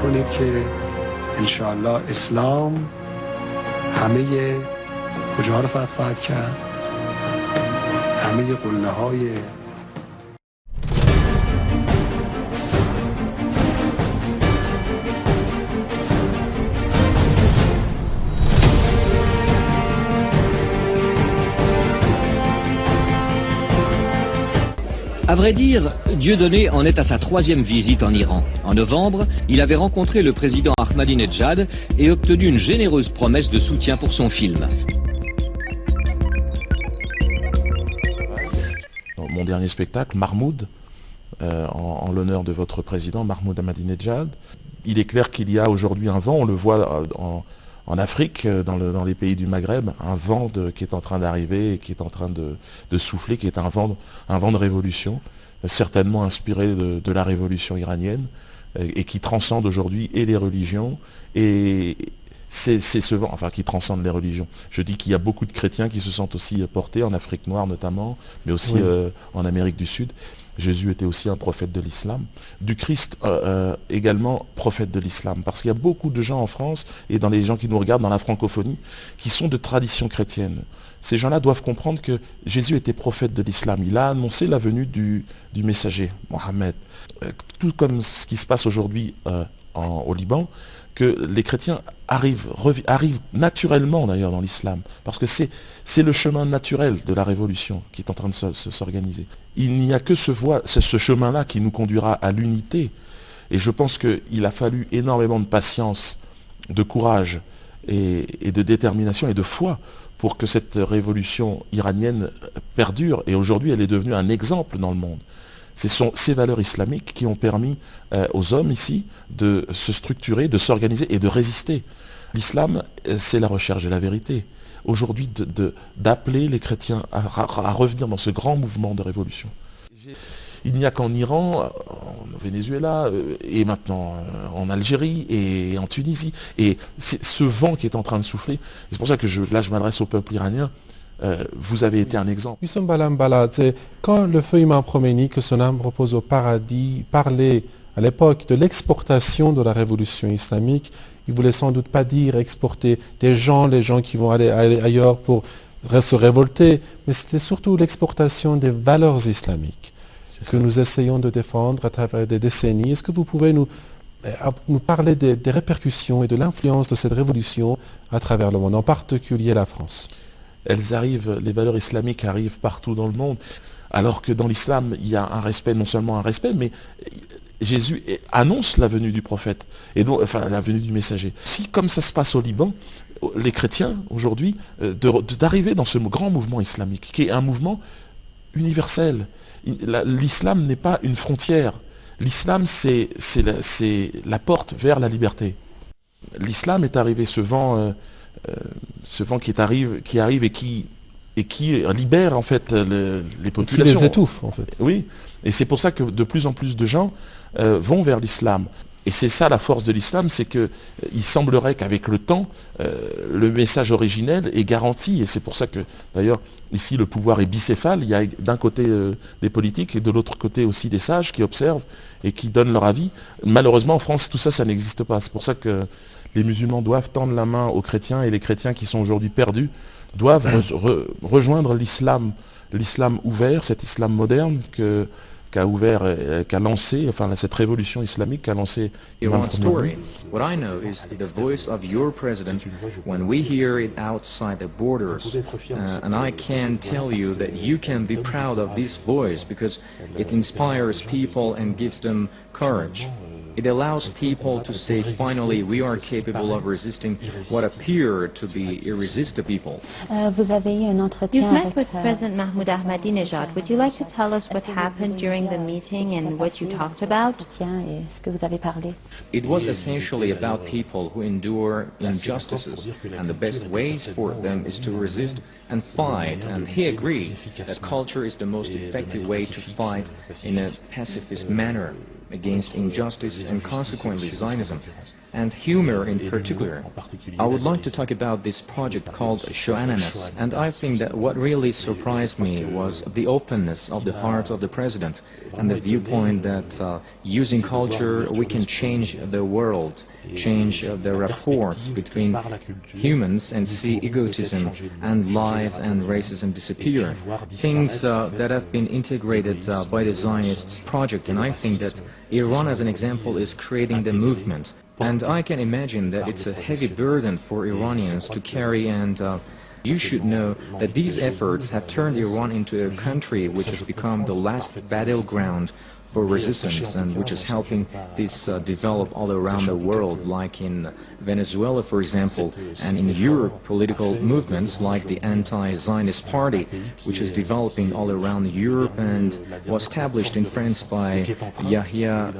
کنید که انشاءالله اسلام همه کجا رو فتح خواهد کرد؟ همه قله های À vrai dire, Dieudonné en est à sa 3e visite en Iran. En novembre, il avait rencontré le président Ahmadinejad et obtenu une généreuse promesse de soutien pour son film. Mon dernier spectacle, Mahmoud, en l'honneur de votre président, Mahmoud Ahmadinejad. Il est clair qu'il y a aujourd'hui un vent, on le voit en Afrique, dans les pays du Maghreb, un vent qui est en train d'arriver et qui est en train de souffler, qui est un vent de révolution, certainement inspiré de la révolution iranienne, et qui transcende aujourd'hui et les religions, et c'est ce vent, enfin qui transcende les religions. Je dis qu'il y a beaucoup de chrétiens qui se sentent aussi portés, en Afrique noire notamment, mais aussi en Amérique du Sud. Jésus était aussi un prophète de l'islam. Du Christ également prophète de l'islam. Parce qu'il y a beaucoup de gens en France et dans les gens qui nous regardent dans la francophonie qui sont de tradition chrétienne. Ces gens-là doivent comprendre que Jésus était prophète de l'islam. Il a annoncé la venue du messager, Mohammed. Tout comme ce qui se passe aujourd'hui au Liban, que les chrétiens arrivent naturellement d'ailleurs dans l'islam, parce que c'est le chemin naturel de la révolution qui est en train de s'organiser. Il n'y a que ce chemin-là qui nous conduira à l'unité, et je pense qu'il a fallu énormément de patience, de courage et de détermination et de foi pour que cette révolution iranienne perdure, et aujourd'hui elle est devenue un exemple dans le monde. Ce sont ces valeurs islamiques qui ont permis aux hommes ici de se structurer, de s'organiser et de résister. L'islam, c'est la recherche de la vérité. Aujourd'hui, d'appeler les chrétiens à revenir dans ce grand mouvement de révolution. Il n'y a qu'en Iran, au Venezuela, et maintenant en Algérie et en Tunisie. Et c'est ce vent qui est en train de souffler. C'est pour ça que je m'adresse au peuple iranien. Vous avez été un exemple. Quand le feu imam Khomeini, que son âme repose au paradis, parlait à l'époque de l'exportation de la révolution islamique, il voulait sans doute pas dire exporter des gens, les gens qui vont aller ailleurs pour se révolter, mais c'était surtout l'exportation des valeurs islamiques que nous essayons de défendre à travers des décennies. Est-ce que vous pouvez nous parler des répercussions et de l'influence de cette révolution à travers le monde, en particulier la France? Elles arrivent, les valeurs islamiques arrivent partout dans le monde, alors que dans l'islam, il y a un respect, non seulement un respect, mais Jésus annonce la venue du prophète, et donc, enfin la venue du messager. Si, comme ça se passe au Liban, les chrétiens, aujourd'hui, d'arriver dans ce grand mouvement islamique, qui est un mouvement universel. L'islam n'est pas une frontière. L'islam, c'est la porte vers la liberté. L'islam est arrivé, ce vent qui arrive et qui libère en fait les populations. Et qui les étouffe en fait. Oui, et c'est pour ça que de plus en plus de gens vont vers l'islam. Et c'est ça la force de l'islam, c'est qu'il semblerait qu'avec le temps, le message originel est garanti. Et c'est pour ça que d'ailleurs ici le pouvoir est bicéphale. Il y a d'un côté des politiques et de l'autre côté aussi des sages qui observent et qui donnent leur avis. Malheureusement en France tout ça n'existe pas. C'est pour ça que les musulmans doivent tendre la main aux chrétiens, et les chrétiens qui sont aujourd'hui perdus doivent rejoindre l'islam ouvert, cet islam moderne qu'a lancé, enfin cette révolution islamique qu'a lancé Imam Khomeini. What I know is the voice of your president when we hear it outside the borders, and I can tell you that you can be proud of this voice because it inspires people and gives them courage. It allows people to say, finally, we are capable of resisting what appear to be irresistible people. Vous avez eu un entretien You've met with President Mahmoud Ahmadinejad. Would you like to tell us what happened during the meeting and what you talked about? Est-ce que vous avez parlé? It was essentially about people who endure injustices, and the best ways for them is to resist and fight. And he agreed that culture is the most effective way to fight in a pacifist manner against injustice and consequently Zionism. and humor in particular. I would like to talk about this project called Shoananas, and I think that what really surprised me was the openness of the heart of the president and the viewpoint that using culture we can change the world, change the rapports between humans and see egotism and lies and racism disappear. Things that have been integrated by the Zionists project, and I think that Iran as an example is creating the movement. And I can imagine that it's a heavy burden for Iranians to carry, and you should know that these efforts have turned Iran into a country which has become the last battleground for resistance and which is helping this develop all around the world, like in Venezuela, for example, and in Europe, political movements like the anti-Zionist party, which is developing all around Europe and was established in France by Yahya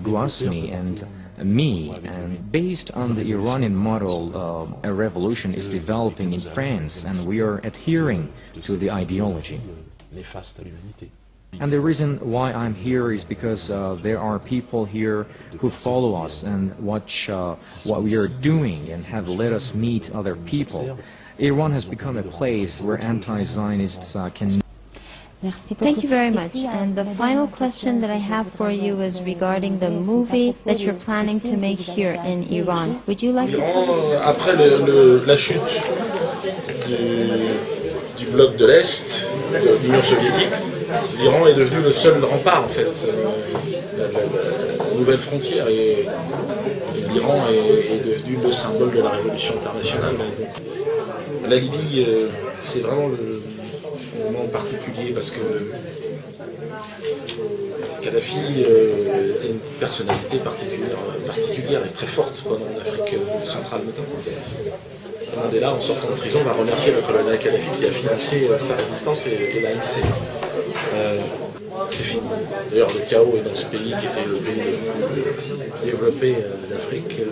Gouasmi and me, and based on the Iranian model, a revolution is developing in France, and we are adhering to the ideology. And the reason why I'm here is because there are people here who follow us and watch what we are doing and have let us meet other people. Iran has become a place where anti-Zionists can... Thank you very much. And the final question that I have for you is regarding the movie that you're planning to make here in Iran. Would you like to tell us? Après la chute du bloc de l'Est, de l'Union soviétique, l'Iran est devenu le seul rempart, en fait, la nouvelle frontière. Et l'Iran est devenu le symbole de la révolution internationale. Donc, la Libye, c'est vraiment le moment particulier parce que Kadhafi était une personnalité particulière et très forte en Afrique centrale notamment. Mandela, en sortant de prison, va remercier le colonel Kadhafi qui a financé sa résistance et l'ANC. C'est fini. D'ailleurs, le chaos est dans ce pays qui était le pays le plus développé d'Afrique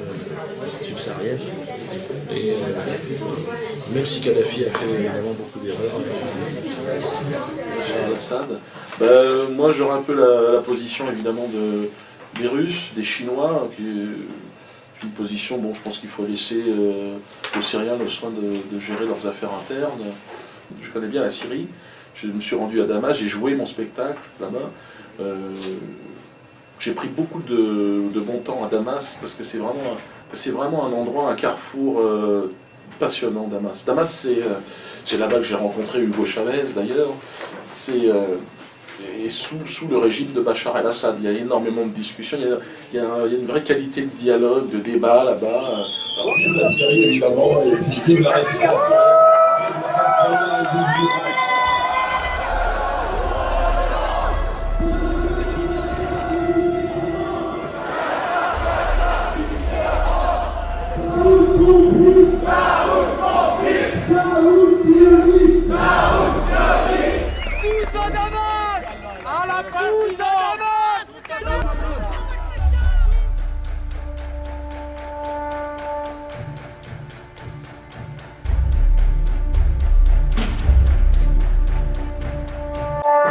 subsaharienne. Et même si Kadhafi a fait évidemment beaucoup d'erreurs, moi j'aurais un peu la position évidemment des Russes, des Chinois, qui est une position, bon, je pense qu'il faut laisser aux Syriens le soin de gérer leurs affaires internes. Je connais bien la Syrie, je me suis rendu à Damas, j'ai joué mon spectacle là-bas. J'ai pris beaucoup de bon temps à Damas parce que c'est vraiment un endroit, un carrefour passionnant, Damas. Damas, c'est là-bas que j'ai rencontré Hugo Chavez d'ailleurs. Et sous le régime de Bachar el-Assad, il y a énormément de discussions, il y a une vraie qualité de dialogue, de débat là-bas. Alors, vive la Syrie évidemment, et puis vive la résistance.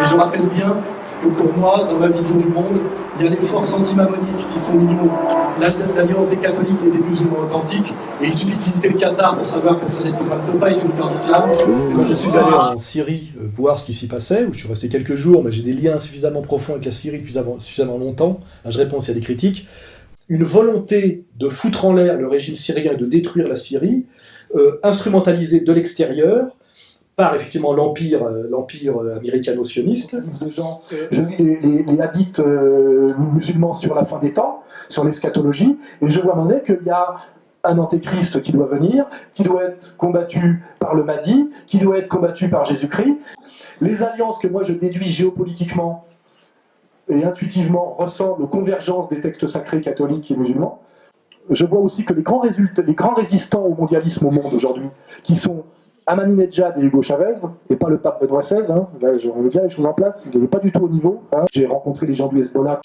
Et je rappelle bien que pour moi, dans ma vision du monde, il y a les forces anti-mammoniques qui sont l'Union, l'Alliance des catholiques et des musulmans authentiques. Et il suffit de visiter le Qatar pour savoir que ce n'est pas une terre d'islam. Quand je suis allé en Syrie voir ce qui s'y passait, où je suis resté quelques jours, mais j'ai des liens suffisamment profonds avec la Syrie depuis suffisamment longtemps. Je réponds s'il y a des critiques. Une volonté de foutre en l'air le régime syrien et de détruire la Syrie, instrumentalisée de l'extérieur, par effectivement l'empire américano-sioniste. Je lis les hadiths musulmans sur la fin des temps, sur l'eschatologie, et je vois à un moment donné qu'il y a un antéchrist qui doit venir, qui doit être combattu par le Mahdi, qui doit être combattu par Jésus-Christ. Les alliances que moi je déduis géopolitiquement et intuitivement ressemblent aux convergences des textes sacrés catholiques et musulmans. Je vois aussi que les grands résistants au mondialisme au monde aujourd'hui, qui sont Ahmadinejad et Hugo Chavez, et pas le pape Benoît XVI, hein. Là je remets bien les choses en place, il n'est pas du tout au niveau. Hein. J'ai rencontré les gens du Hezbollah,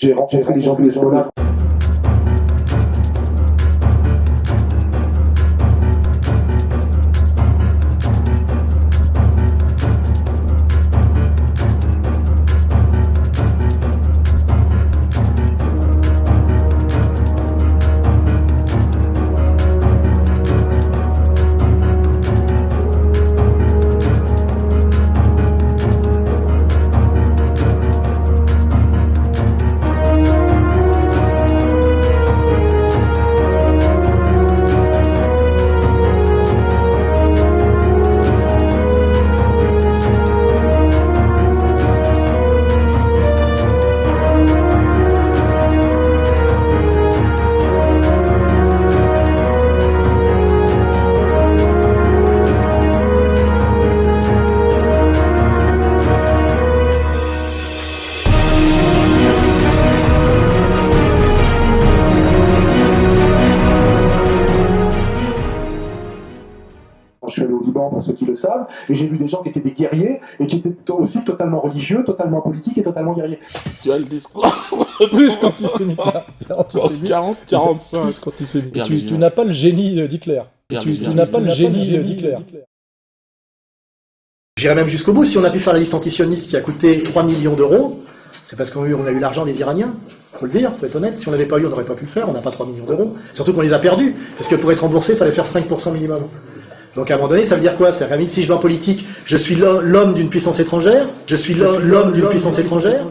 Et j'ai vu des gens qui étaient des guerriers et qui étaient aussi totalement religieux, totalement politiques et totalement guerriers. Tu as le discours plus qu'antisémite. 45. Plus qu'antisémite. Tu n'as pas le génie d'Hitler. Tu n'as pas le génie d'Hitler. J'irais même jusqu'au bout. Si on a pu faire la liste antisioniste qui a coûté 3 millions d'euros, c'est parce qu'on a eu l'argent des Iraniens. Faut le dire, faut être honnête. Si on n'avait pas eu, on n'aurait pas pu le faire. On n'a pas 3 millions d'euros. Surtout qu'on les a perdus. Parce que pour être remboursé, il fallait faire 5% minimum. Donc à un moment donné, ça veut dire quoi? Ça veut dire si je vais en politique, je suis l'homme d'une puissance étrangère. Je suis l'homme d'une puissance étrangère.